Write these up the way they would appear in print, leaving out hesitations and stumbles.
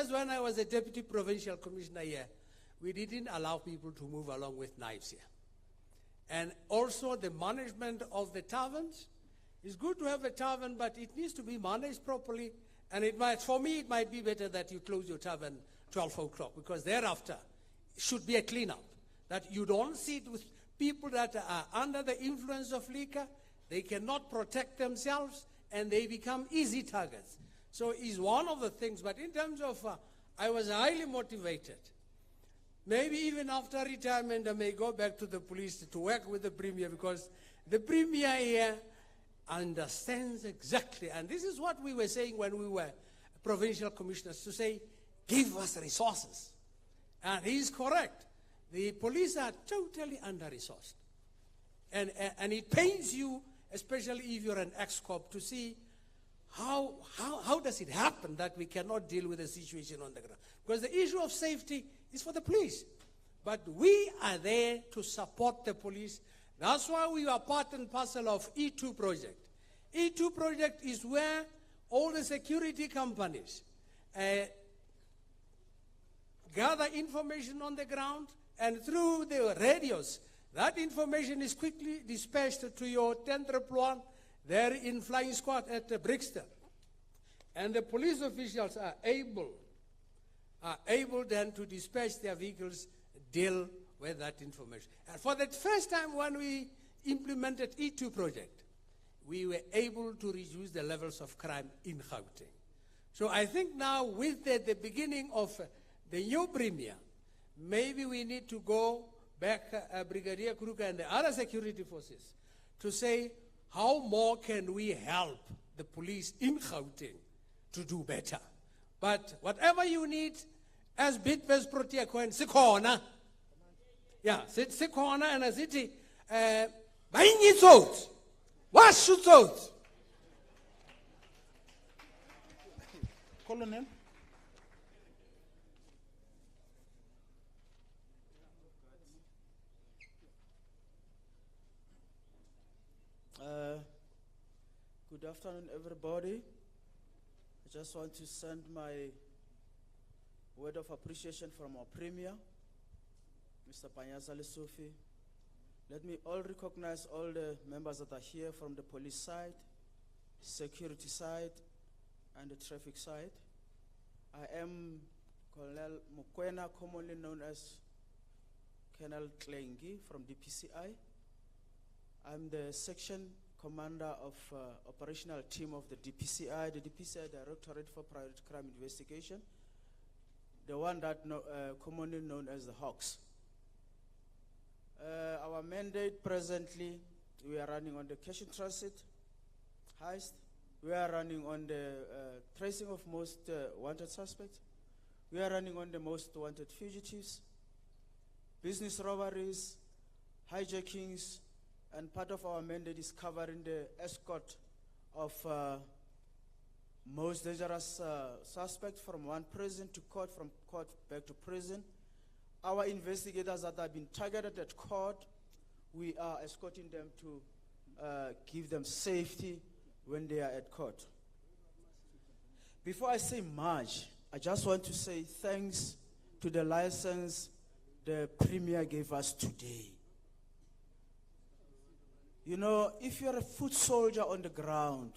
When I was a deputy provincial commissioner here, we didn't allow people to move along with knives here. And also the management of the taverns. It's good to have a tavern, but it needs to be managed properly. And it might, for me, it might be better that you close your tavern 12 o'clock, because thereafter it should be a cleanup. That you don't sit with people that are under the influence of liquor, they cannot protect themselves, and they become easy targets. So it's one of the things, but in terms of, I was highly motivated. Maybe even after retirement, I may go back to the police to work with the Premier, because the Premier here understands exactly, and this is what we were saying when we were provincial commissioners, to say, give us resources. And he's correct. The police are totally under-resourced. And it pains you, especially if you're an ex-cop, to see how does it happen that we cannot deal with the situation on the ground? Because the issue of safety is for the police. But we are there to support the police. That's why we are part and parcel of E2 project. E2 project is where all the security companies gather information on the ground, and through the radios, that information is quickly dispatched to your 10-1 there in flying squad at Brixton. And the police officials are able then to dispatch their vehicles, deal with that information. And for the first time when we implemented E2 project, we were able to reduce the levels of crime in Gauteng. So I think now with the beginning of the new Premier, maybe we need to go back, Brigadier Kruger and the other security forces, to say, how more can we help the police in Gauteng to do better? But whatever you need, as Bidvest Protea Coin, Sikona. Yeah, Sikona and a city, buying it out. What shoots out? Colonel. Good afternoon, everybody. I just want to send my word of appreciation from our Premier, Mr. Panyaza Lesufi. Let me all recognize all the members that are here from the police side, security side, and the traffic side. I am Colonel Mukwena, commonly known as Colonel Klengi from DPCI. I'm the section commander of operational team of the DPCI Directorate for Priority Crime Investigation, the one that commonly known as the Hawks. Our mandate presently, we are running on the cash in transit heist. We are running on the tracing of most wanted suspects. We are running on the most wanted fugitives, business robberies, hijackings, and part of our mandate is covering the escort of most dangerous suspects from one prison to court, from court back to prison. Our investigators that have been targeted at court, we are escorting them to give them safety when they are at court. Before I say much, I just want to say thanks to the license the Premier gave us today. You know, if you're a foot soldier on the ground,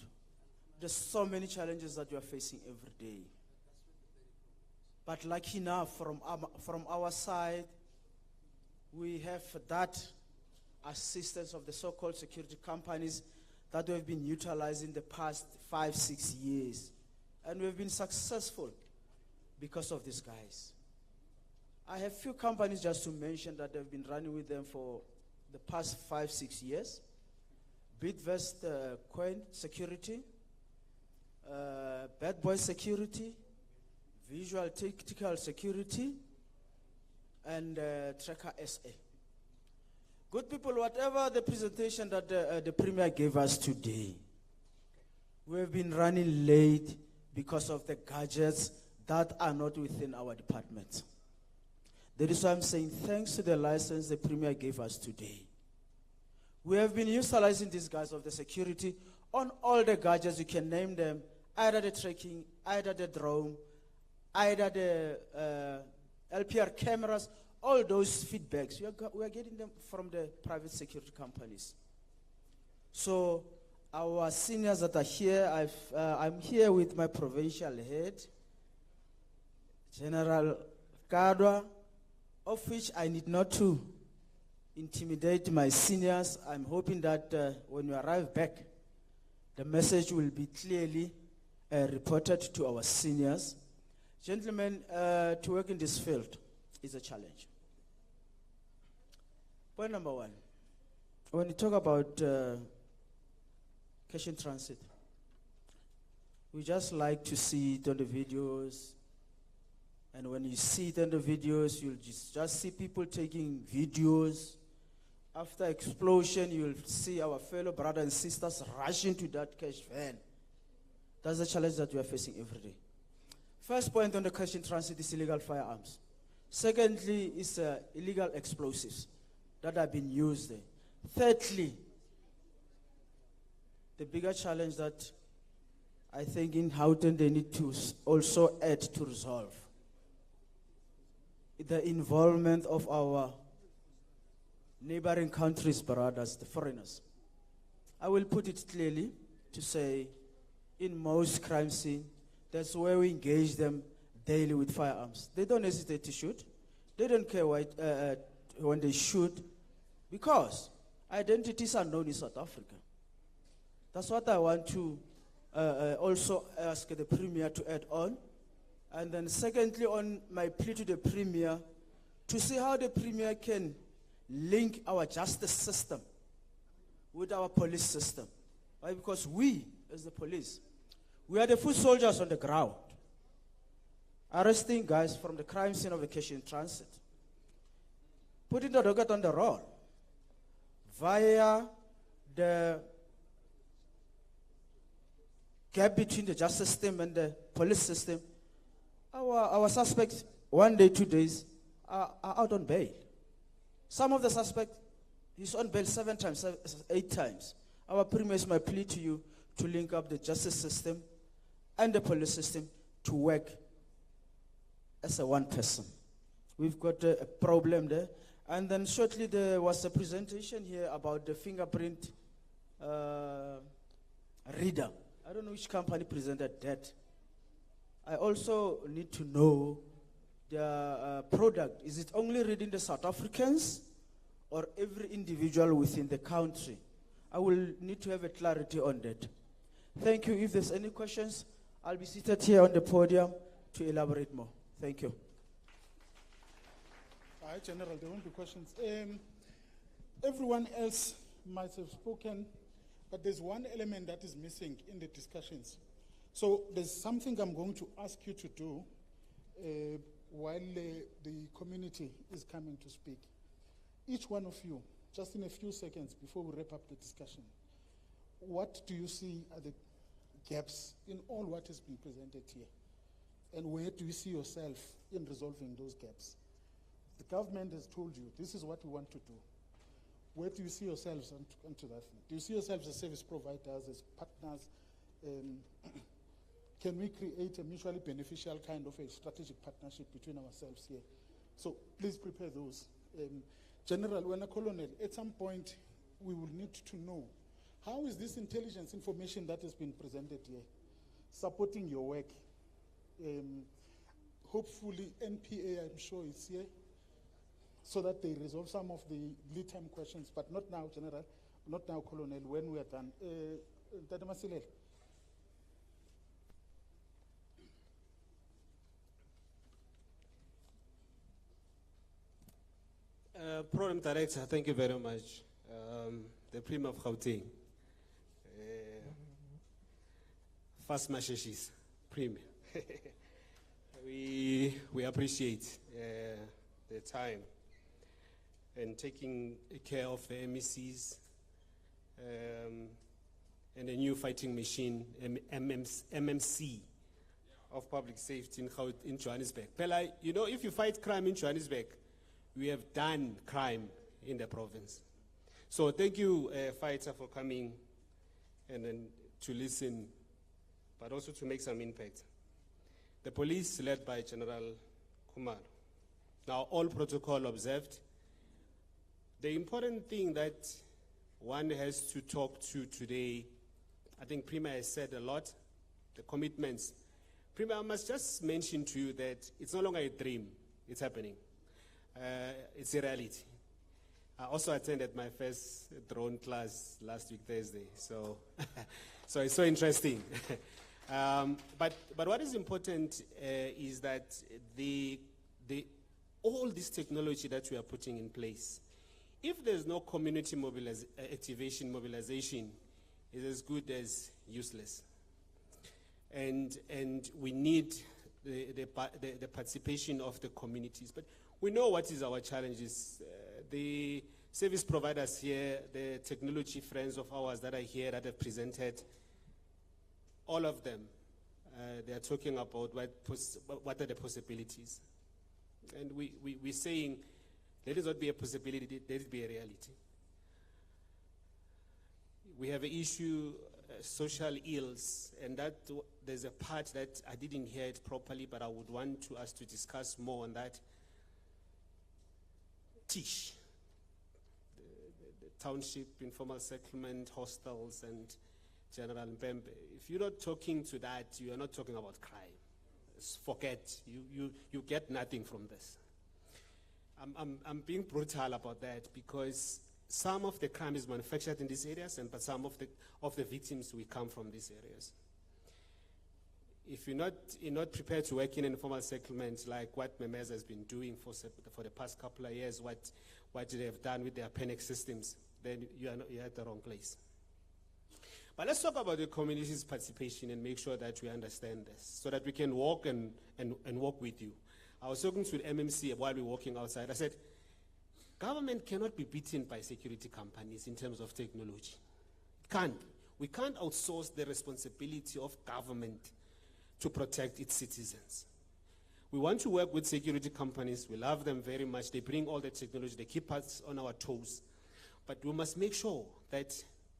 there's so many challenges that you are facing every day. But lucky enough, from our side, we have that assistance of the so-called security companies that we have been utilizing the past 5-6 years. And we've been successful because of these guys. I have few companies just to mention that they've been running with them for the past 5-6 years. Bidvest Coin Security, Bad Boy Security, Visual Tactical Security, and Tracker SA. Good people, whatever the presentation that the Premier gave us today, we've been running late because of the gadgets that are not within our department. That is why I'm saying thanks to the license the Premier gave us today. We have been utilizing these guys of the security on all the gadgets. You can name them, either the tracking, either the drone, either the LPR cameras, all those feedbacks, we are getting them from the private security companies. So our seniors that are here, I'm here with my provincial head, General Kadwa, of which I need not to intimidate my seniors. I'm hoping that when we arrive back, the message will be clearly reported to our seniors. Gentlemen, to work in this field is a challenge. Point number one, when you talk about cash in transit, we just like to see it on the videos. And when you see it on the videos, you'll just see people taking videos. After explosion, you'll see our fellow brothers and sisters rushing to that cash van. That's the challenge that we are facing every day. First point on the cash in transit is illegal firearms. Secondly, is illegal explosives that have been used there. Thirdly, the bigger challenge that I think in Gauteng they need to also add to resolve the involvement of our neighboring countries, brothers, the foreigners. I will put it clearly to say, in most crime scenes, that's where we engage them daily with firearms. They don't hesitate to shoot. They don't care when they shoot, because identities are known in South Africa. That's what I want to also ask the Premier to add on. And then secondly, on my plea to the Premier, to see how the Premier can link our justice system with our police system. Right? Because we, as the police, we are the foot soldiers on the ground, arresting guys from the crime scene of the cash in transit, putting the docket on the roll via the gap between the justice system and the police system. Our suspects, 1 day, 2 days, are out on bail. Some of the suspects, he's on bail 7 times, 8 times. Our Premier, is my plea to you to link up the justice system and the police system to work as a one person. We've got a problem there. And then shortly there was a presentation here about the fingerprint reader. I don't know which company presented that. I also need to know the product. Is it only reading the South Africans or every individual within the country? I will need to have a clarity on that. Thank you. If there's any questions, I'll be seated here on the podium to elaborate more. Thank you. Hi, General. There won't be questions. Everyone else might have spoken, but there's one element that is missing in the discussions. So there's something I'm going to ask you to do while the community is coming to speak. Each one of you, just in a few seconds before we wrap up the discussion, what do you see are the gaps in all what has been presented here? And where do you see yourself in resolving those gaps? The government has told you, this is what we want to do. Where do you see yourselves onto that? Do you see yourselves as service providers, as partners? Can we create a mutually beneficial kind of a strategic partnership between ourselves here? So please prepare those. General, when a colonel, at some point we will need to know, how is this intelligence information that has been presented here supporting your work? Hopefully NPA, I'm sure, is here, so that they resolve some of the lead time questions, but not now, General, not now, Colonel, when we are done. Tata Masilele. Program Director, thank you very much. The Premier of Gauteng. First Masheshis, Premier. We appreciate the time and taking care of the MECs and a new fighting machine, MMC, of public safety in Johannesburg. Pela, you know, if you fight crime in Johannesburg, we have done crime in the province. So thank you, fighter, for coming and then to listen, but also to make some impact. The police led by General Kumar. Now, all protocol observed. The important thing that one has to talk to today, I think Premier has said a lot, the commitments. Premier, I must just mention to you that it's no longer a dream, it's happening. It's a reality. I also attended my first drone class last week, Thursday, so, so it's so interesting. But what is important is that all this technology that we are putting in place, if there's no community mobilization is as good as useless. And we need the participation of the communities. But we know what is our challenges. The service providers here, the technology friends of ours that are here that have presented, all of them, they are talking about what are the possibilities. And we're saying, let it not be a possibility, let it be a reality. We have an issue, social ills, and that there's a part that I didn't hear it properly, but I would want us to discuss more on that. TISH, the Township Informal Settlement, Hostels, and General Mpembe. If you're not talking to that, you are not talking about crime. Forget, you get nothing from this. I'm being brutal about that because some of the crime is manufactured in these areas, but some of the victims will come from these areas. If you're not prepared to work in an informal settlement like what Memeza has been doing for the past couple of years, what they have done with their PENEC systems, then you're at the wrong place. But let's talk about the community's participation and make sure that we understand this so that we can walk and walk with you. I was talking to the MMC while we were walking outside. I said, government cannot be beaten by security companies in terms of technology. It can't. We can't outsource the responsibility of government to protect its citizens. We want to work with security companies. We love them very much. They bring all the technology. They keep us on our toes. But we must make sure that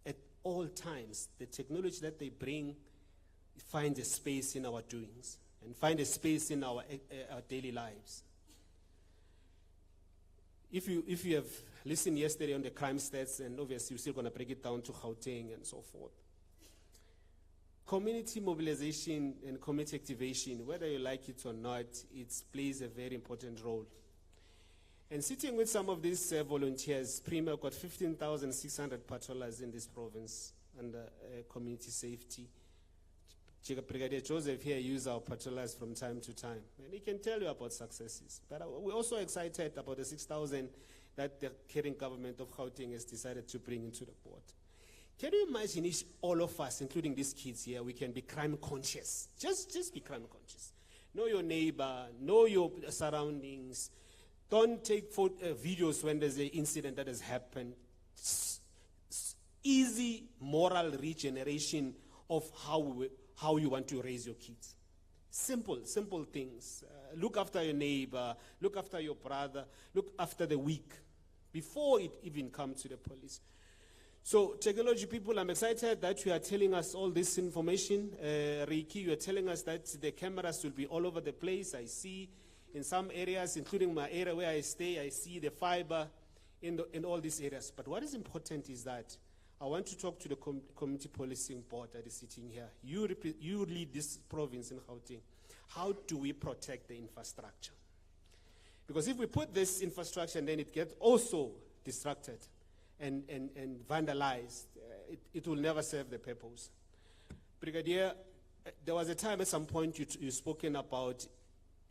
at all times, the technology that they bring finds a space in our doings and find a space in our daily lives. If you have listened yesterday on the crime stats, and obviously you're still going to break it down to Gauteng and so forth, community mobilization and community activation, whether you like it or not, it plays a very important role. And sitting with some of these volunteers, Premier got 15,600 patrollers in this province under community safety. Brigadier Joseph here uses our patrollers from time to time, and he can tell you about successes. But we're also excited about the 6,000 that the Gauteng Government of Gauteng has decided to bring into the port. Can you imagine if all of us, including these kids here, we can be crime conscious? Just be crime conscious. Know your neighbor, know your surroundings. Don't take videos when there's an incident that has happened. Easy moral regeneration of how you want to raise your kids. Simple things. Look after your neighbor, look after your brother, look after the weak before it even comes to the police. So technology people, I'm excited that you are telling us all this information. Ricky, you are telling us that the cameras will be all over the place. I see in some areas, including my area where I stay, I see the fiber in all these areas. But what is important is that I want to talk to the community policing board that is sitting here. You lead this province in Gauteng. How do we protect the infrastructure? Because if we put this infrastructure and then it gets also distracted and vandalized, it will never serve the purpose. Brigadier, there was a time at some point you spoken about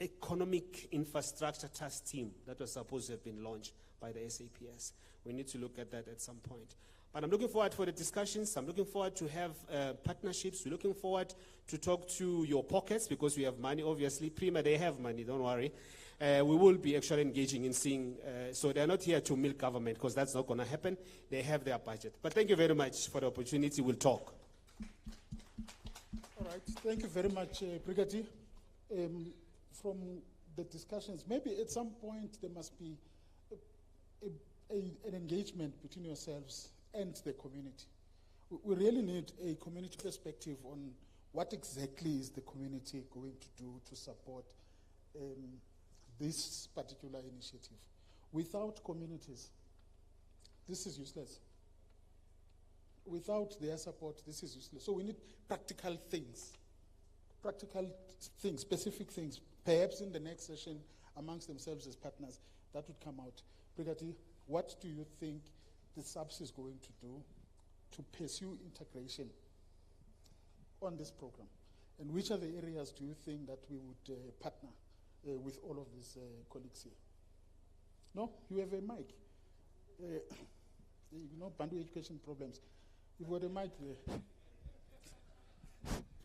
economic infrastructure task team that was supposed to have been launched by the SAPS. We need to look at that at some point. But I'm looking forward for the discussions. I'm looking forward to have partnerships. We're looking forward to talk to your pockets because we have money, obviously. Prima, they have money, don't worry. We will be actually engaging in seeing, so they're not here to milk government because that's not going to happen. They have their budget. But thank you very much for the opportunity. We'll talk. All right. Thank you very much, Brigadier. From the discussions, maybe at some point there must be an engagement between yourselves and the community. We really need a community perspective on what exactly is the community going to do to support this particular initiative? Without communities, this is useless. Without their support, this is useless. So we need practical things, specific things. Perhaps in the next session, amongst themselves as partners, that would come out. Brigadier, what do you think the SAPS is going to do to pursue integration on this program? And which are the areas do you think that we would partner with all of these colleagues here? No? You have a mic. You know, Bantu education problems. You've got a mic there.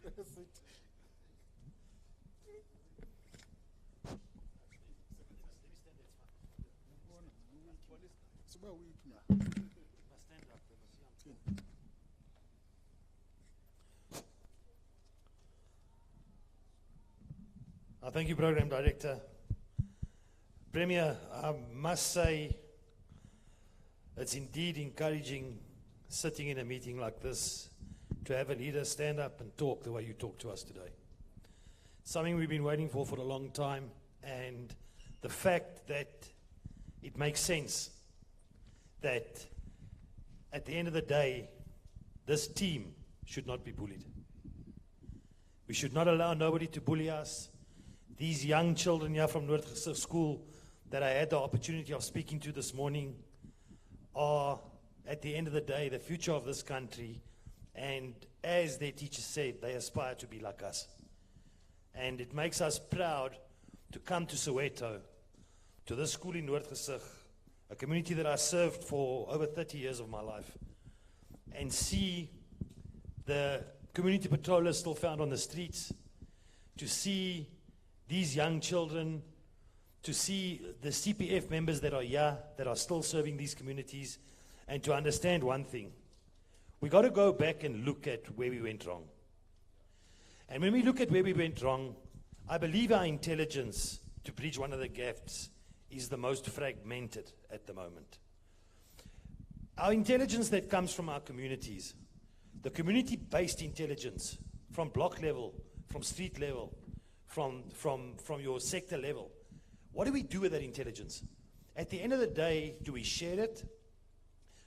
That's it. Thank you, Program Director. Premier, I must say it's indeed encouraging sitting in a meeting like this to have a leader stand up and talk the way you talk to us today. Something we've been waiting for a long time, and the fact that it makes sense that at the end of the day, this team should not be bullied. We should not allow nobody to bully us. These young children here from North School that I had the opportunity of speaking to this morning are, at the end of the day, the future of this country. And as their teacher said, they aspire to be like us. And it makes us proud to come to Soweto, to this school in Noordgesig, a community that I served for over 30 years of my life, and see the community patrollers still found on the streets, to see these young children, to see the CPF members that are here, that are still serving these communities, and to understand one thing. We got to go back and look at where we went wrong. And when we look at where we went wrong, I believe our intelligence to bridge one of the gaps is the most fragmented at the moment. Our intelligence that comes from our communities, the community-based intelligence, from block level, from street level, from your sector level, what do we do with that intelligence? At the end of the day, do we share it?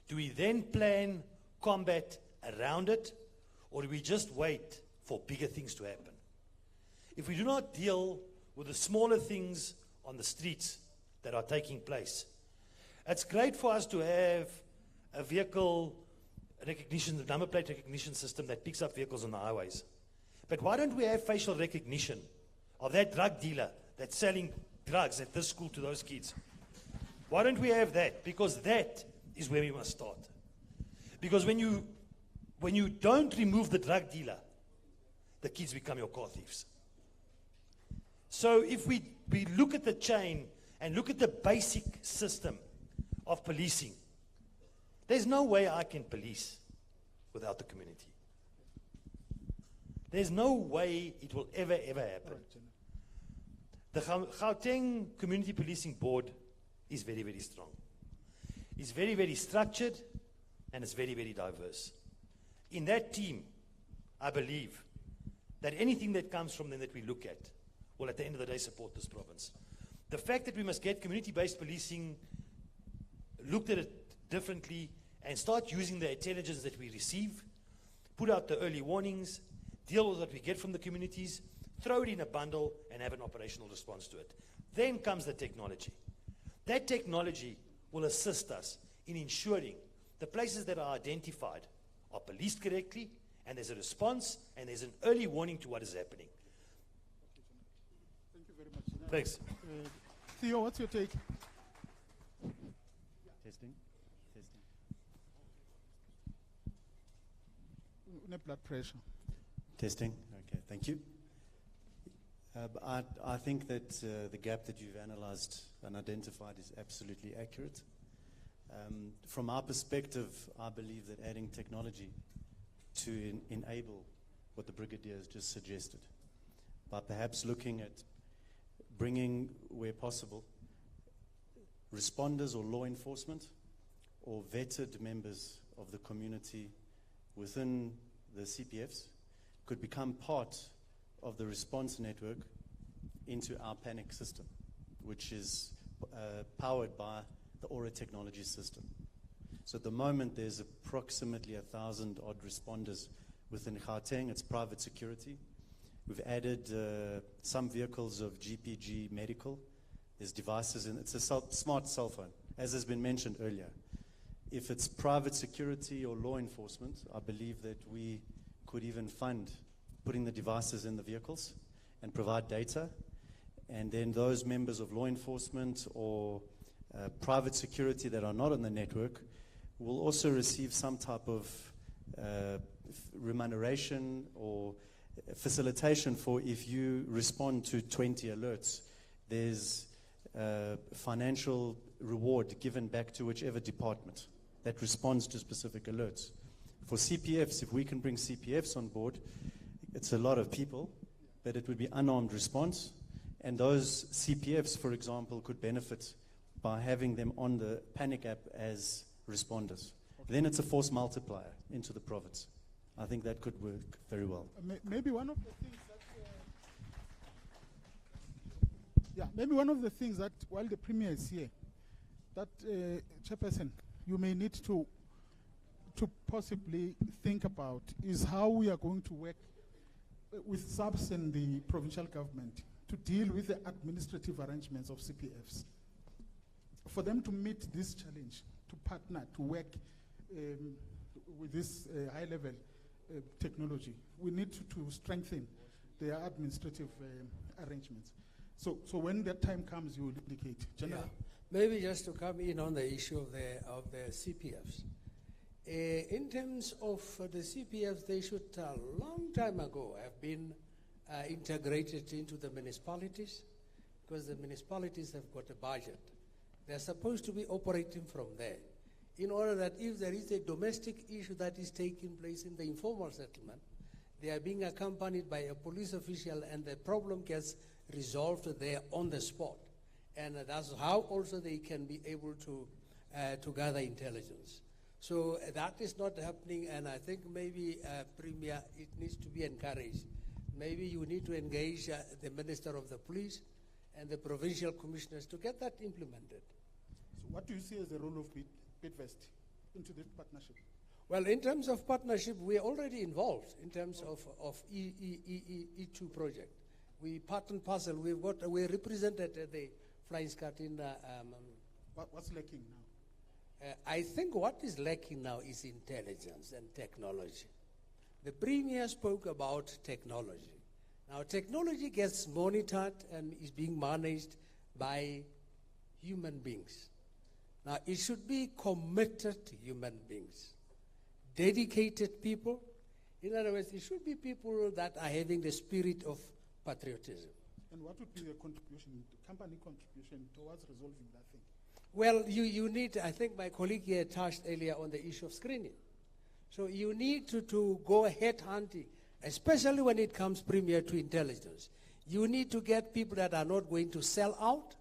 Do we then plan combat around it? Or do we just wait for bigger things to happen? If we do not deal with the smaller things on the streets that are taking place, it's great for us to have a vehicle recognition, the number plate recognition system that picks up vehicles on the highways. But why don't we have facial recognition of that drug dealer that's selling drugs at this school to those kids? Why don't we have that? Because that is where we must start. Because when you don't remove the drug dealer, the kids become your car thieves. So if we look at the chain and look at the basic system of policing, there's no way I can police without the community. There's no way it will ever happen. The Gauteng Community Policing Board is very, very strong. It's very, very structured, and it's very, very diverse. In that team, I believe that anything that comes from them that we look at will at the end of the day support this province. The fact that we must get community-based policing looked at it differently and start using the intelligence that we receive, put out the early warnings, deal with what we get from the communities, throw it in a bundle and have an operational response to it. Then comes the technology. That technology will assist us in ensuring the places that are identified are policed correctly, and there's a response, and there's an early warning to what is happening. Thank you very much. Thanks. Theo, what's your take? Testing. Blood pressure. Testing. Okay, thank you. I think that the gap that you've analyzed and identified is absolutely accurate. From our perspective, I believe that adding technology to enable what the Brigadier has just suggested, by perhaps looking at bringing, where possible, responders or law enforcement or vetted members of the community within the CPFs could become part of the response network into our panic system, which is powered by the Aura technology system. So at the moment, there's approximately 1,000 odd responders within Gauteng. It's private security. We've added some vehicles of GPG medical. There's devices, and it's a smart cell phone, as has been mentioned earlier. If it's private security or law enforcement, I believe that we could even fund putting the devices in the vehicles and provide data. And then those members of law enforcement or private security that are not on the network will also receive some type of remuneration or facilitation for if you respond to 20 alerts. There's financial reward given back to whichever department that responds to specific alerts. For CPFs, if we can bring CPFs on board, it's a lot of people, but it would be unarmed response. And those CPFs, for example, could benefit by having them on the Panic app as responders. Okay. Then it's a force multiplier into the province. I think that could work very well. Maybe one of the things that, maybe one of the things that while the Premier is here, that Chairperson, you may need to possibly think about is how we are going to work with SAPS and the provincial government to deal with the administrative arrangements of CPFs. For them to meet this challenge, to partner, to work with this high-level technology, we need to strengthen their administrative arrangements. So when that time comes, you will indicate. General. Yeah. Maybe just to come in on the issue of the CPFs. In terms of the CPFs, they should a long time ago have been integrated into the municipalities, because the municipalities have got a budget. They're supposed to be operating from there, in order that if there is a domestic issue that is taking place in the informal settlement, they are being accompanied by a police official and the problem gets resolved there on the spot. And that's how also they can be able to gather intelligence. So that is not happening, and I think maybe, Premier, it needs to be encouraged. Maybe you need to engage the Minister of the Police and the provincial commissioners to get that implemented. So what do you see as the role of Bidvest into this partnership? Well, in terms of partnership, we're already involved in terms of E2 project. We part and parcel. We're represented at the Flying Scout in the... What's lacking now? I think what is lacking now is intelligence and technology. The Premier spoke about technology. Now, technology gets monitored and is being managed by human beings. Now, it should be committed human beings, dedicated people. In other words, it should be people that are having the spirit of patriotism. And what would be the contribution, the company contribution towards resolving that thing? Well, you need, I think my colleague here touched earlier on the issue of screening. So you need to go head hunting, especially when it comes, Premier, to intelligence. You need to get people that are not going to sell out,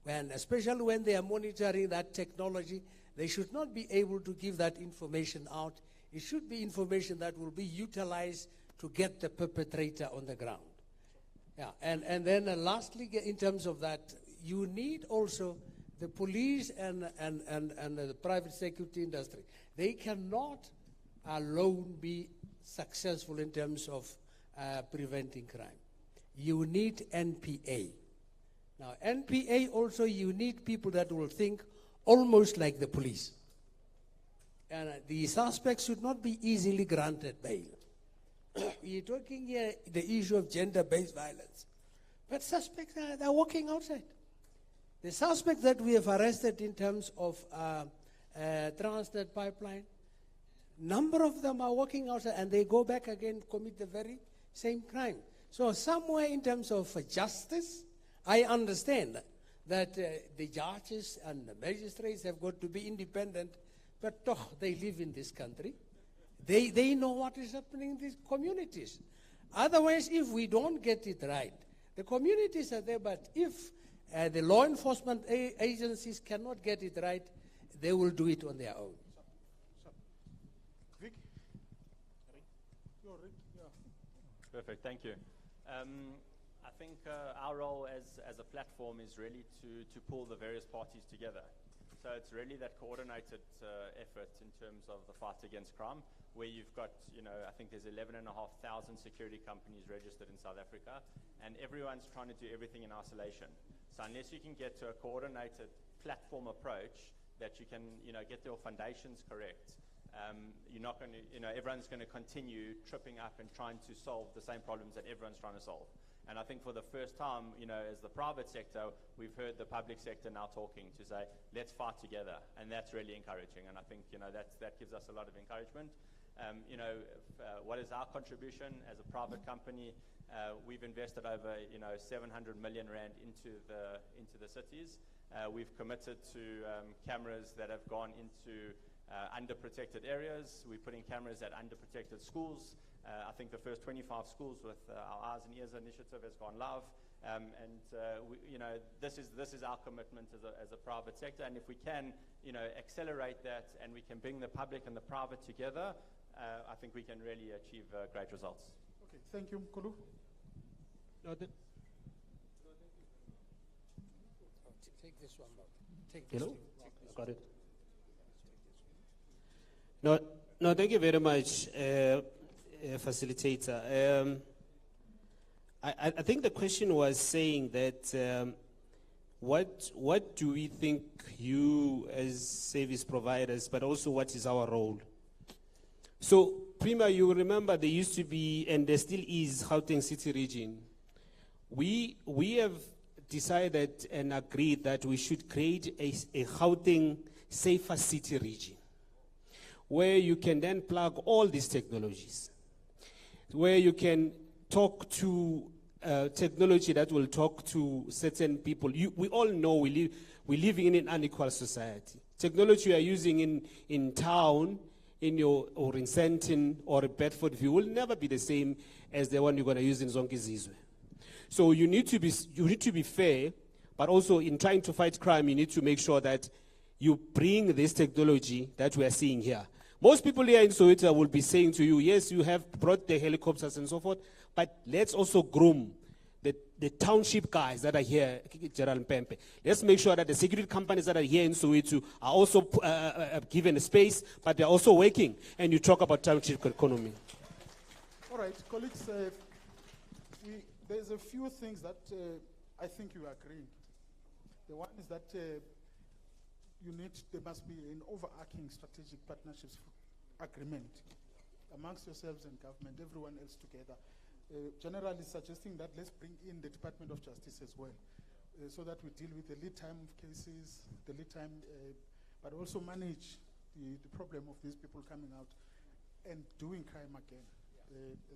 and especially when they are monitoring that technology, they should not be able to give that information out. It should be information that will be utilized to get the perpetrator on the ground. Yeah, and then lastly, in terms of that, you need also the police and the private security industry. They cannot alone be successful in terms of preventing crime. You need NPA. Now, NPA also, you need people that will think almost like the police. And the suspects should not be easily granted bail. We're talking here the issue of gender-based violence. But suspects are walking outside. The suspects that we have arrested in terms of Transnet pipeline, number of them are walking outside and they go back again, commit the very same crime. So somewhere in terms of justice, I understand that the judges and the magistrates have got to be independent, but they live in this country. They know what is happening in these communities. Otherwise, if we don't get it right, the communities are there, but if the law enforcement agencies cannot get it right, they will do it on their own. Vic? Rick? Yeah. Perfect, thank you. I think our role as a platform is really to pull the various parties together. So it's really that coordinated effort in terms of the fight against crime, where you've got, I think there's 11,500 security companies registered in South Africa, and everyone's trying to do everything in isolation. So unless you can get to a coordinated platform approach that you can, get your foundations correct, you're not going to, everyone's going to continue tripping up and trying to solve the same problems that everyone's trying to solve. And I think for the first time, as the private sector, we've heard the public sector now talking to say, let's fight together. And that's really encouraging. And I think, that gives us a lot of encouragement. What is our contribution as a private company? We've invested over, 700 million rand into the cities. We've committed to cameras that have gone into underprotected areas. We're putting cameras at underprotected schools. I think the first 25 schools with our Eyes and Ears initiative has gone live. This is our commitment as a private sector. And if we can, accelerate that and we can bring the public and the private together, I think we can really achieve great results. Okay, thank you. Kulu? No, take this one. Take this Hello? one. Got it. No, thank you very much, facilitator. I think the question was saying that what do we think you as service providers, but also what is our role? So, Premier, you remember there used to be, and there still is, Gauteng City Region. We have decided and agreed that we should create a Gauteng Safer City Region, where you can then plug all these technologies, where you can talk to technology that will talk to certain people. We all know we're living in an unequal society. Technology you are using in town, or in Sandton or in Bedfordview will never be the same as the one you're going to use in Zonke Zizwe. So you need to be fair, but also in trying to fight crime, you need to make sure that you bring this technology that we are seeing here. Most people here in Soweto will be saying to you, yes, you have brought the helicopters and so forth, but let's also groom the township guys that are here, Gerald Mpempe. Let's make sure that the security companies that are here in Soweto are also given a space, but they're also working. And you talk about township economy. All right, colleagues, there's a few things that I think you agree. The one is that there must be an overarching strategic partnerships agreement amongst yourselves and government, everyone else together. Generally suggesting that let's bring in the Department of Justice as well, so that we deal with the lead time of cases, but also manage the problem of these people coming out and doing crime again,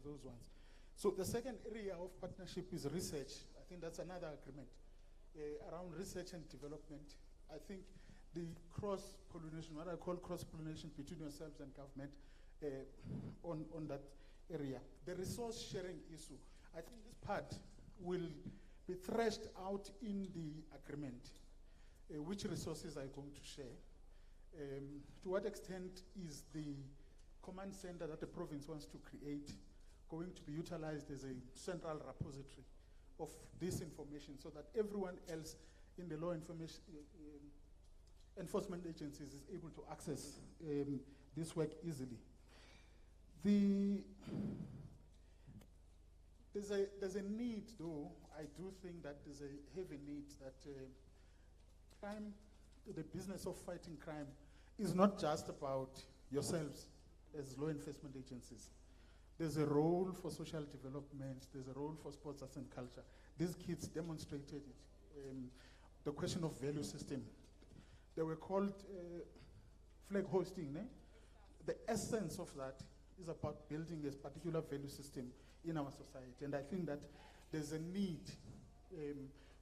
those ones. So the second area of partnership is research. I think that's another agreement around research and development. I think the cross-pollination, what I call cross-pollination between yourselves and government on that area. The resource sharing issue, I think this part will be thrashed out in the agreement. Which resources are you going to share? To what extent is the command center that the province wants to create going to be utilized as a central repository of this information so that everyone else in the law enforcement agencies is able to access this work easily? There's a need, though, I do think that there's a heavy need that crime, the business of fighting crime, is not just about yourselves as law enforcement agencies. There's a role for social development, there's a role for sports, arts and culture. These kids demonstrated it. The question of value system. They were called flag hosting. The essence of that is about building a particular value system in our society. And I think that there's a need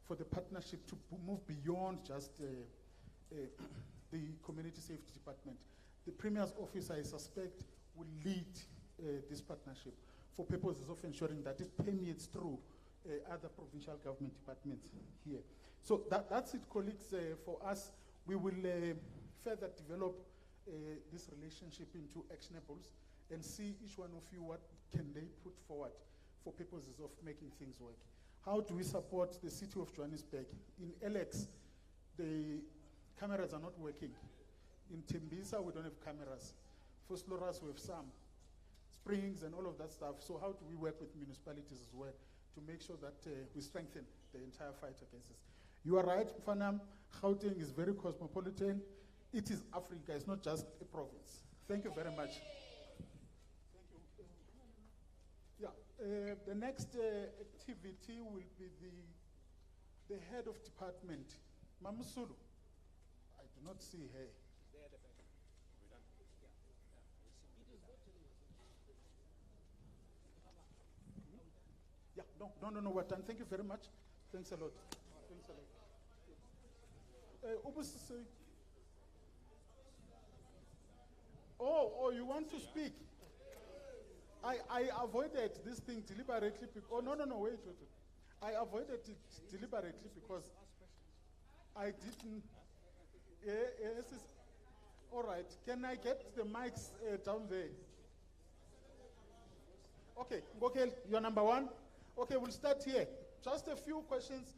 for the partnership to move beyond just the community safety department. The Premier's office, I suspect, will lead this partnership for purposes of ensuring that it permeates through other provincial government departments here. So that's it, colleagues. For us, we will further develop this relationship into actionables and see each one of you what can they put forward for purposes of making things work. How do we support the city of Johannesburg? In Alex, the cameras are not working. In Tembisa, we don't have cameras. For Sloras, we have some. Springs and all of that stuff. So how do we work with municipalities as well to make sure that we strengthen the entire fight against this? You are right, Fanam. Gauteng is very cosmopolitan. It is Africa. It's not just a province. Thank you very much. Thank you. Yeah. The next activity will be the head of department, Mamusulu. I do not see her. Yeah, no, we're done. Thank you very much. Thanks a lot. Thanks a lot. Oh, you want to speak? I avoided this thing deliberately because, wait. I avoided it deliberately because I didn't, yes, all right. Can I get the mics down there? Okay, Ngokel, you're number one. Okay, we'll start here. Just a few questions,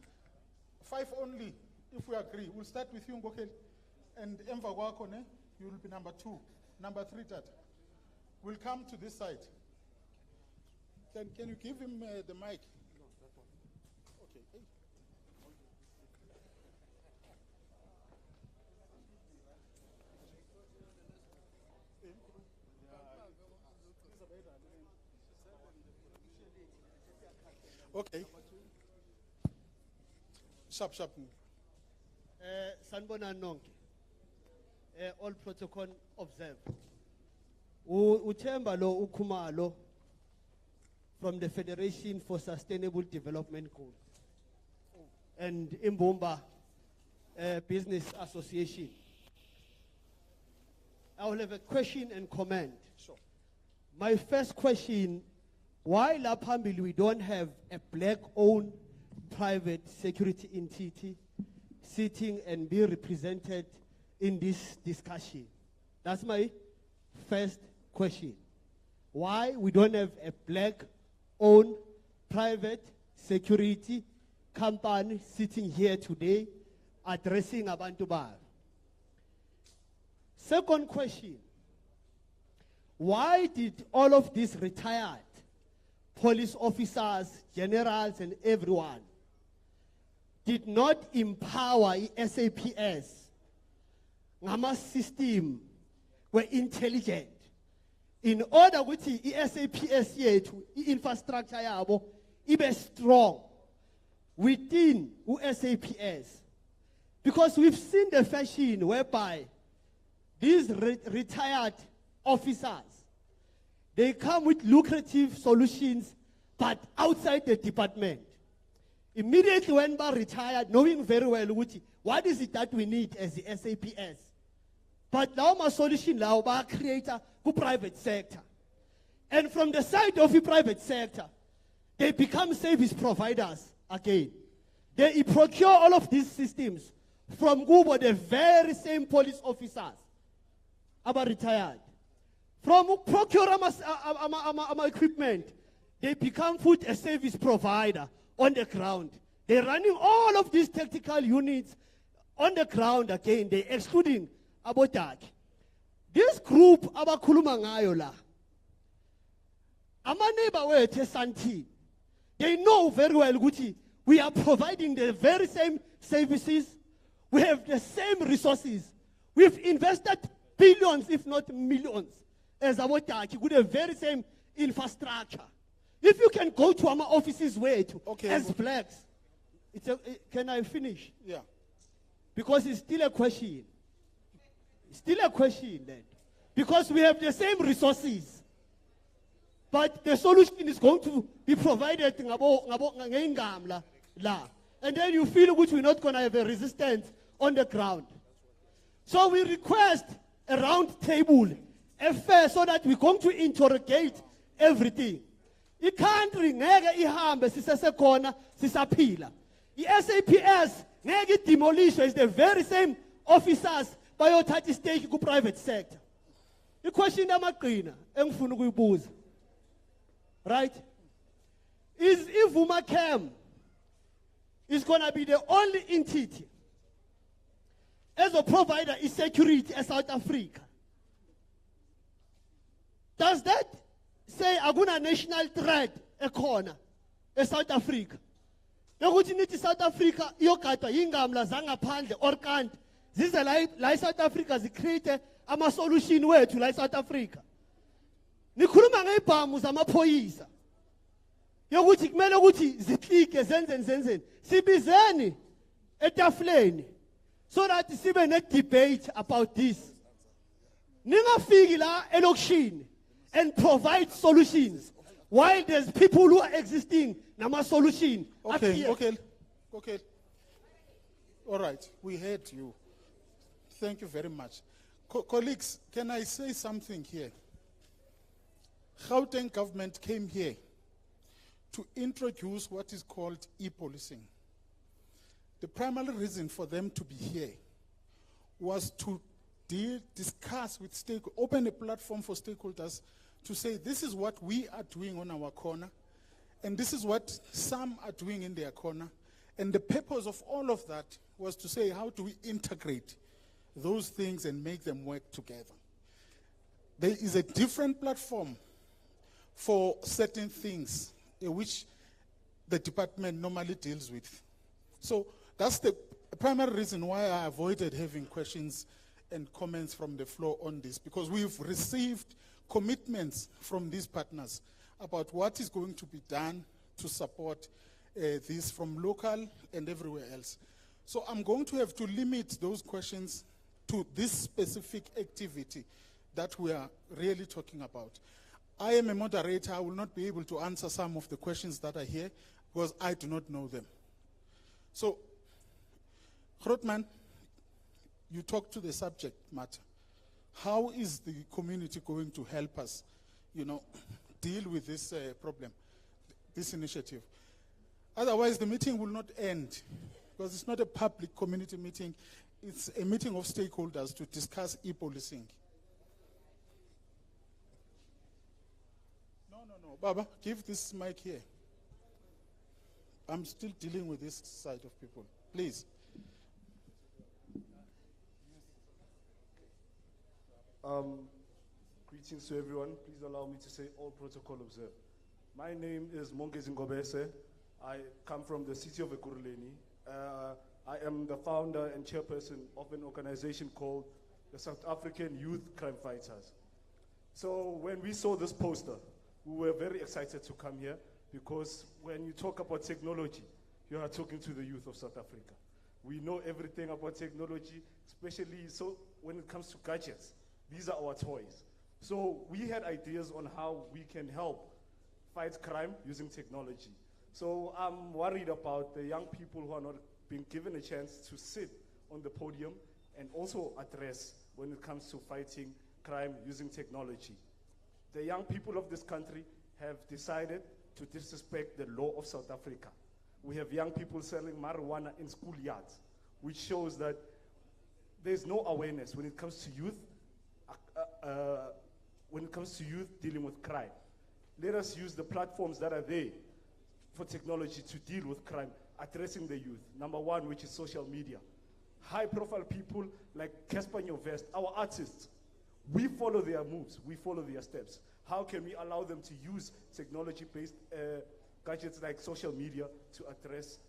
5 only, if we agree. We'll start with you, Ngokel. And Emva Wakone, you will be number 2. Number 3, Tat. We'll come to this side. Can you give him the mic? No, that one. Okay. Okay. Sharp. Sanbona nonke. All protocol observed. Uthemba lo ukhumalo from the Federation for Sustainable Development Goals and Imbumba Business Association. I will have a question and comment. Sure. My first question, why laphambil we don't have a black-owned private security entity sitting and be represented in this discussion? That's my first question. Why we don't have a black-owned private security company sitting here today addressing Abantu Bar? Second question, why did all of these retired police officers, generals, and everyone did not empower SAPS? Ngama system were intelligent. In order with the SAPS yethu, infrastructure yabo, ibe strong within SAPS. Because we've seen the fashion whereby these retired officers, they come with lucrative solutions, but outside the department. Immediately when they retired, knowing very well what is it that we need as the SAPS. But now my solution now create a private sector. And from the side of the private sector, they become service providers again. They procure all of these systems from Gubo, the very same police officers about retired. From procure equipment, they become food a service provider on the ground. They're running all of these tactical units on the ground again. They're excluding Abotak. This group, Abakuluma Ngayola, our neighbor were Tesanti. They know very well, Gucci, we are providing the very same services. We have the same resources. We've invested billions, if not millions, as Abotaki, with the very same infrastructure. If you can go to our offices as blacks, can I finish? Yeah. Because it's still a question. It's still a question then. Because we have the same resources. But the solution is going to be provided. And then you feel which we're not going to have a resistance on the ground. So we request a round table, a fair, so that we're going to interrogate everything. The country, ihambe sisesekhona sisaphila. The SAPS, demolition is the very same officers bayothatha stake ku private sector. The question amaqina engifuna ukuyibuza. Right? is if Cam is going to be the only entity as a provider is security in South Africa. Does that say aguna national threat ekhona in South Africa? Nokuthi nithi South Africa iyogadwa ingamla zangaphandle or kanti zize la South Africa zicreate ama solution wethu la South Africa. Nikhuluma ngeibhamu zamaphoyisa. Yokuthi kumele ukuthi ziklike zenzeni sibizeni etafuleni so that sibe ne debate about this. Ningafiki la elokishini and provide solutions while there's people who are existing nama solution. Okay. All right, we heard you. Thank you very much. Colleagues, can I say something here? Gauteng government came here to introduce what is called e-policing. The primary reason for them to be here was to discuss with stakeholders, open a platform for stakeholders to say this is what we are doing on our corner, and this is what some are doing in their corner. And the purpose of all of that was to say, how do we integrate those things and make them work together? There is a different platform for certain things which the department normally deals with. So that's the primary reason why I avoided having questions and comments from the floor on this, because we've received commitments from these partners about what is going to be done to support this from local and everywhere else. So I'm going to have to limit those questions to this specific activity that we are really talking about. I am a moderator. I will not be able to answer some of the questions that are here because I do not know them. So, Grootman, you talk to the subject matter. How is the community going to help us, deal with this problem, this initiative? Otherwise, the meeting will not end because it's not a public community meeting. It's a meeting of stakeholders to discuss e-policing. No. Baba, give this mic here. I'm still dealing with this side of people. Please. Greetings to everyone. Please allow me to say all protocol observed. My name is Mongezi Ngobese. I come from the city of Ekurhuleni. I am the founder and chairperson of an organization called the South African Youth Crime Fighters. So when we saw this poster, we were very excited to come here because when you talk about technology, you are talking to the youth of South Africa. We know everything about technology, especially so when it comes to gadgets. These are our toys. So we had ideas on how we can help fight crime using technology. So I'm worried about the young people who are not being given a chance to sit on the podium and also address when it comes to fighting crime using technology. The young people of this country have decided to disrespect the law of South Africa. We have young people selling marijuana in schoolyards, which shows that there's no awareness when it comes to youth, dealing with crime. Let us use the platforms that are there for technology to deal with crime, addressing the youth. Number one, which is social media. High-profile people like Casper Nyovest, our artists, we follow their moves, we follow their steps. How can we allow them to use technology-based gadgets like social media to address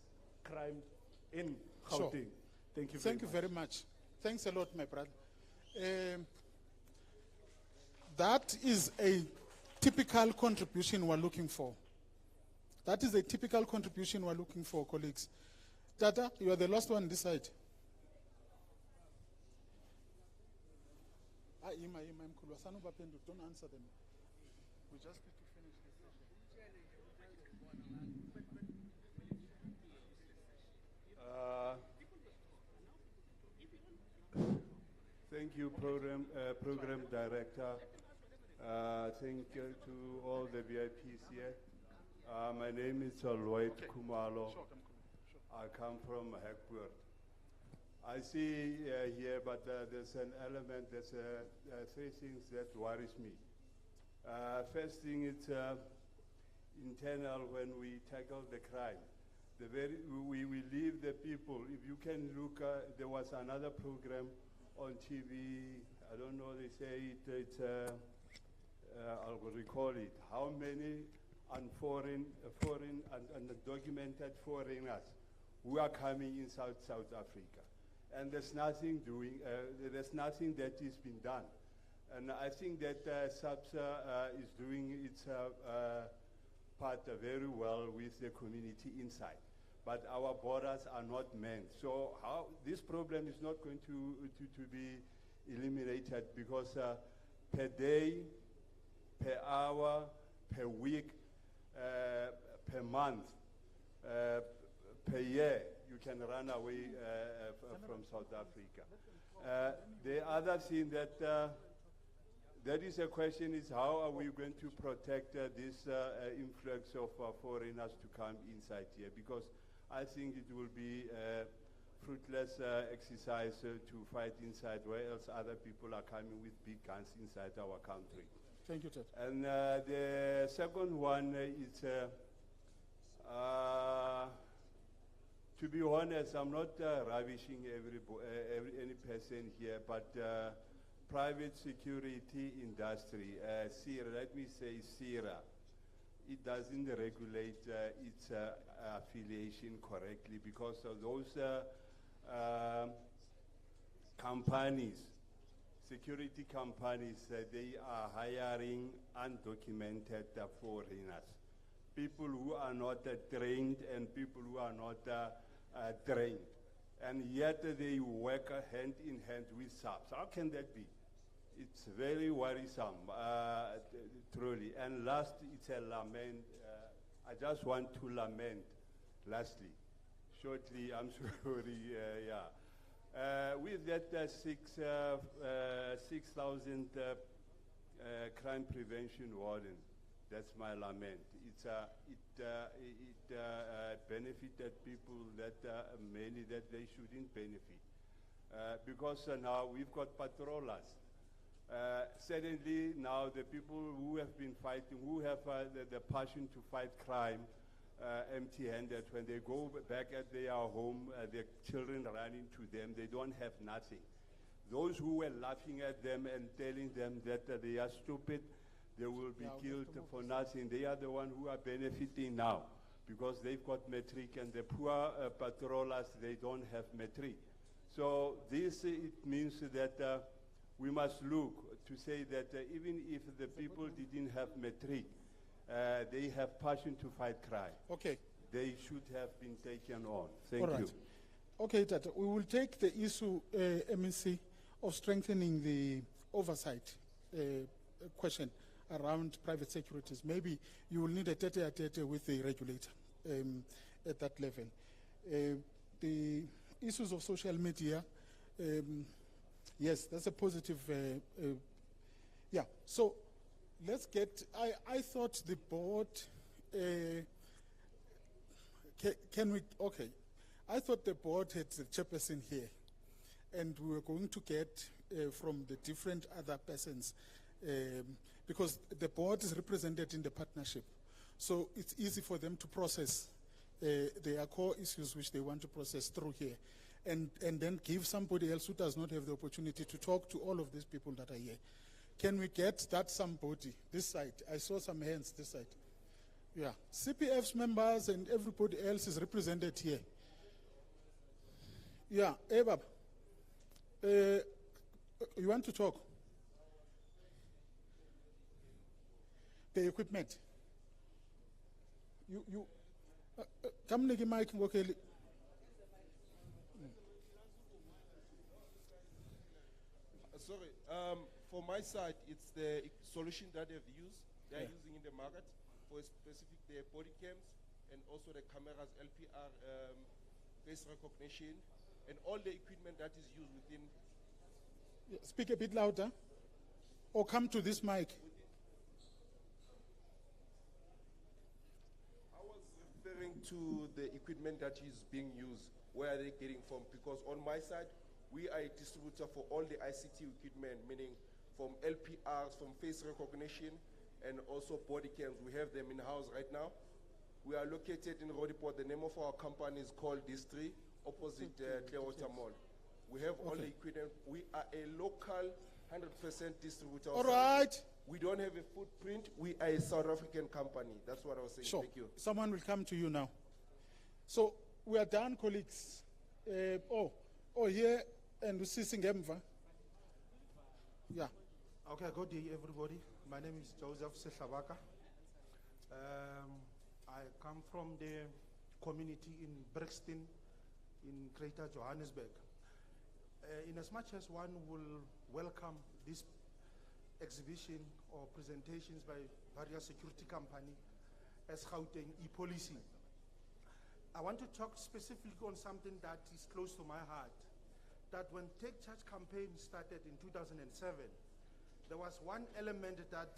crime in Gauteng? Sure. Thank you very much. Thanks a lot, my brother. That is a typical contribution we're looking for. That is a typical contribution we're looking for, colleagues. Tata, you are the last one this side. Don't answer them. We just need to finish this session. Thank you, program director. Thank you to all the VIPs here. My name is Lloyd Kumalo. I come from Hekburg. I see here, but there's an element, there's three things that worries me. First thing, internal when we tackle the crime. We leave the people. If you can look, there was another program on TV. I don't know. They say I'll recall it. How many foreign and undocumented foreigners who are coming in South Africa, and there's nothing there's nothing that is being done. And I think that SAPSA is doing its part very well with the community inside. But our borders are not manned. So how this problem is not going to be eliminated, because per day, per hour, per week, per month, per year, you can run away from South Africa. The other thing that is a question is, how are we going to protect this influx of foreigners to come inside here? Because I think it will be a fruitless exercise to fight inside, where else other people are coming with big guns inside our country. Thank you, Ted. And the second one is, to be honest, I'm not ravishing any person here, but private security industry, CIRA, let me say CIRA, it doesn't regulate its affiliation correctly, because of those companies, security companies, they are hiring undocumented foreigners, people who are not trained and people who are not trained. And yet they work hand in hand with SAPS. How can that be? It's very worrisome, truly. And last, it's a lament. I just want to lament, lastly, shortly, I'm sorry, with that 6,000 crime prevention warden, that's my lament. It benefited people that many that they shouldn't benefit, because now we've got patrollers. Suddenly now the people who have been fighting, who have the passion to fight crime, empty-handed, when they go back at their home, their children run into them, they don't have nothing. Those who were laughing at them and telling them that they are stupid, they will be killed for nothing, they are the ones who are benefiting now, because they've got matric, and the poor patrollers, they don't have matric. So this, it means that we must look to say that even if the people didn't have matric, they have passion to fight crime. Okay. They should have been taken on. Thank All right. you. Okay, Tata, we will take the issue, MNC, of strengthening the oversight question around private securities. Maybe you will need a tete-a-tete with the regulator at that level. The issues of social media, yes, that's a positive, yeah. So let's get, I thought the board, can we, okay. I thought the board had the chairperson here, and we were going to get from the different other persons, because the board is represented in the partnership. So it's easy for them to process their core issues which they want to process through here, and then give somebody else who does not have the opportunity to talk to all of these people that are here. Can we get that somebody, this side? I saw some hands this side. Yeah, CPF's members and everybody else is represented here. Yeah, Ebab, you want to talk? The equipment. Come nigga mic ngokeli. Sorry, for my side, it's the solution that they've used. They're using in the market for specific the body cams and also the cameras, LPR, face recognition, and all the equipment that is used within. Yeah, speak a bit louder, or come to this mic. I was referring to the equipment that is being used. Where are they getting from? Because on my side, we are a distributor for all the ICT equipment, meaning from LPRs, from face recognition, and also body cams. We have them in-house right now. We are located in Rodiport. The name of our company is called Distri, opposite Clearwater Mall. We have all the equipment. We are a local 100% distributor. All right. We don't have a footprint. We are a South African company. That's what I was saying. Sure. Thank you. Someone will come to you now. So we are done, colleagues. Here and we see Singemva. Yeah. Okay, good day, everybody. My name is Joseph Sehlabaka. I come from the community in Brixton, in Greater Johannesburg. In as much as one will welcome this exhibition or presentations by various security companies as Gauteng e-policy, I want to talk specifically on something that is close to my heart. That when Take Charge campaign started in 2007, there was one element that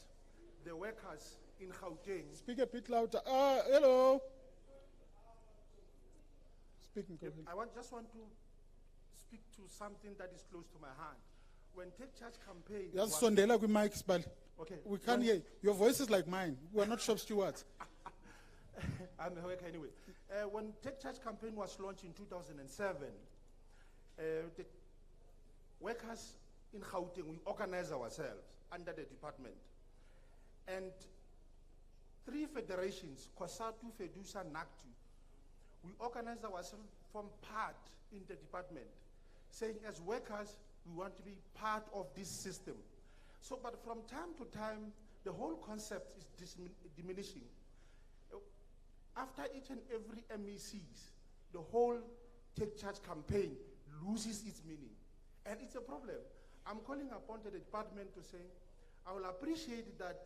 the workers in Gauteng... Speak a bit louder. Hello. Speaking. Just want to speak to something that is close to my heart. When Take Charge campaign... Yes, Sondela with mics, but we can't hear you. Your voice is like mine. We are not shop stewards. I'm a worker anyway. When Take Charge campaign was launched in 2007, the workers in Gauteng, we organized ourselves under the department. And 3 federations, COSATU, FEDUSA, NACTU, we organized ourselves from part in the department, saying as workers, we want to be part of this system. So, but from time to time, the whole concept is diminishing. After each and every MECs, the whole Take Charge campaign loses its meaning. And it's a problem. I'm calling upon the department to say, I will appreciate that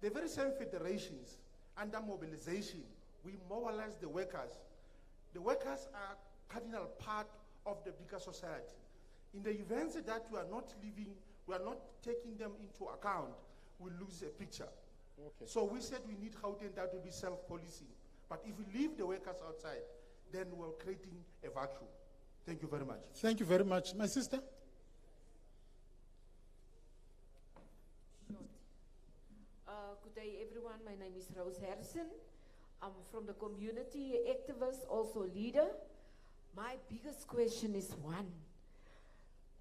the very same federations, under mobilization, we mobilize the workers. The workers are cardinal part of the bigger society. In the events that we are not living, we are not taking them into account, we lose a picture. Okay. So we said we need Gauteng that will be self-policing. But if we leave the workers outside, then we're creating a vacuum. Thank you very much. Thank you very much. My sister? Good day, everyone. My name is Rose Harrison. I'm from the community, activist, also leader. My biggest question is one.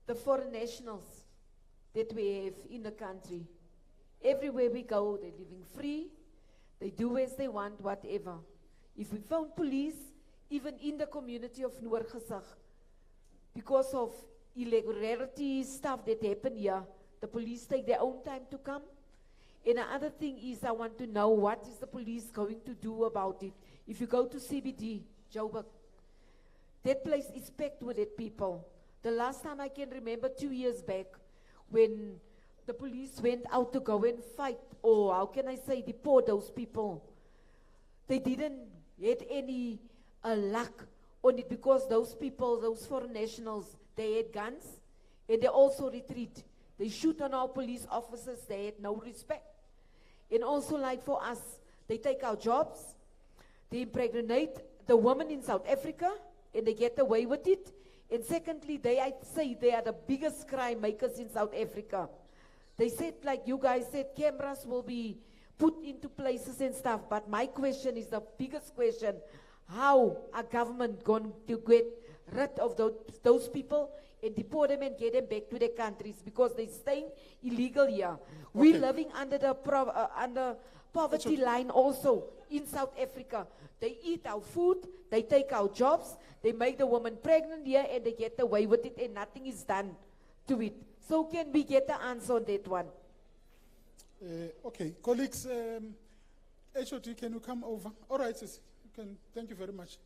The foreign nationals that we have in the country, everywhere we go, they're living free. They do as they want, whatever. If we found police, even in the community of Noordgesag, because of irregularity stuff that happen here, the police take their own time to come. And the other thing is, I want to know what is the police going to do about it. If you go to CBD, Joburg, that place is packed with it people. The last time I can remember 2 years back, when the police went out to go and fight, or how can I say, deport those people, they didn't get any luck on it because those people, those foreign nationals, they had guns and they also retreat. They shoot on our police officers, they had no respect. And also like for us, they take our jobs, they impregnate the women in South Africa and they get away with it. And secondly, I say they are the biggest crime makers in South Africa. They said, like you guys said, cameras will be put into places and stuff. But my question is the biggest question. How are government going to get rid of those people and deport them and get them back to their countries? Because they're staying illegal here. Okay. We're living under the under poverty line also in South Africa. They eat our food, they take our jobs, they make the woman pregnant here and they get away with it and nothing is done to it. So can we get the answer on that one? Okay, colleagues, HOD, can you come over? All right, sis, thank you very much.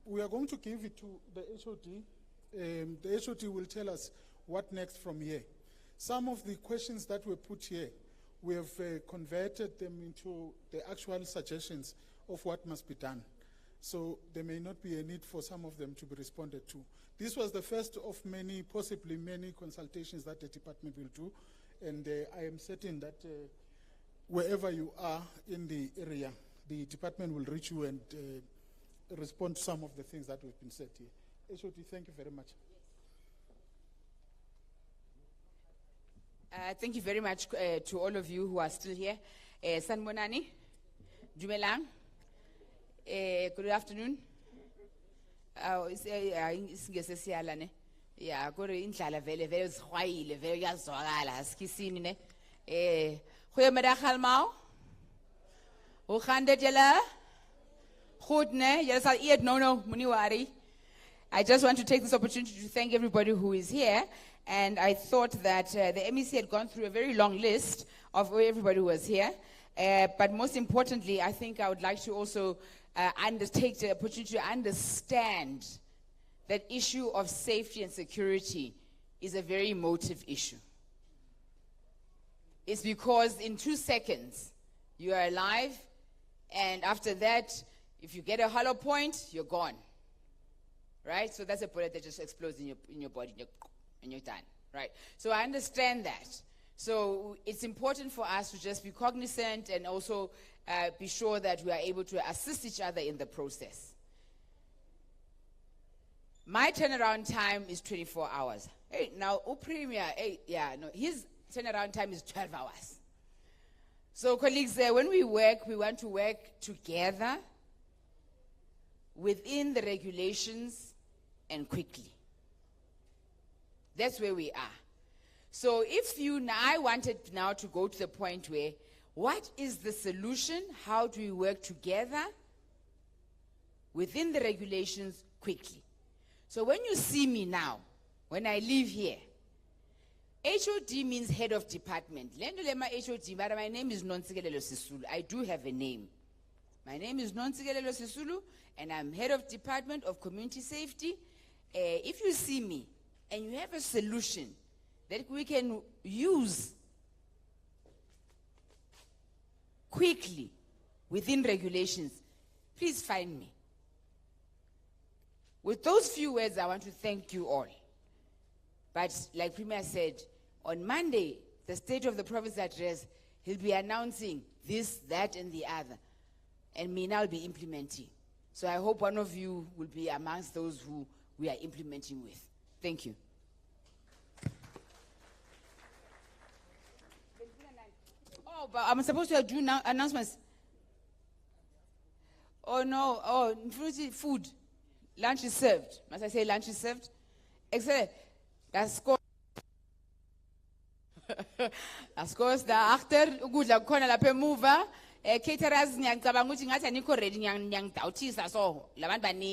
We are going to give it to the HOD. The HOD will tell us what next from here. Some of the questions that were put here, we have converted them into the actual suggestions of what must be done. So there may not be a need for some of them to be responded to. This was the first of many, possibly many consultations that the department will do. And I am certain that wherever you are in the area, the department will reach you and respond to some of the things that have been said here. HOD, thank you very much. Thank you very much to all of you who are still here. Sanbonani, Jumelang, good afternoon. Yeah, go to Injala Vele, very Swahili, very Yazwala, Skisini, ne? Huyamadahalmau, Uhande Jela, Hudne, yes, I'll eat, no, Muniwari. I just want to take this opportunity to thank everybody who is here. And I thought that the MEC had gone through a very long list of everybody who was here. But most importantly, I think I would like to also take the opportunity to understand that issue of safety and security is a very emotive issue. It's because in 2 seconds, you are alive, and after that, if you get a hollow point, you're gone. Right? So that's a bullet that just explodes in your body, and you're done. Right? So I understand that. So it's important for us to just be cognizant and also be sure that we are able to assist each other in the process. My turnaround time is 24 hours. Hey, now, Premier, his turnaround time is 12 hours. So colleagues, when we work, we want to work together within the regulations and quickly. That's where we are. So I wanted now to go to the point where, what is the solution? How do we work together within the regulations quickly? So when you see me now, when I live here, HOD means head of department. HOD, but my name is Nontsikelelo Sisulu. I do have a name. My name is Nontsikelelo Sisulu, and I'm head of department of community safety. If you see me and you have a solution that we can use quickly within regulations, please find me. With those few words, I want to thank you all. But like Premier said, on Monday, the State of the Province address, he'll be announcing this, that, and the other. And me now will be implementing. So I hope one of you will be amongst those who we are implementing with. Thank you. Oh, but I'm supposed to do now announcements. Oh no, food. Lunch is served. Must I say lunch is served? Excellent. That's course. Of course, daarachter ukudla kukhona lapha emuva. Caterers ngiyacabanga ukuthi ngathi anikho ready ngiyangidawuthisa so labantu baningi.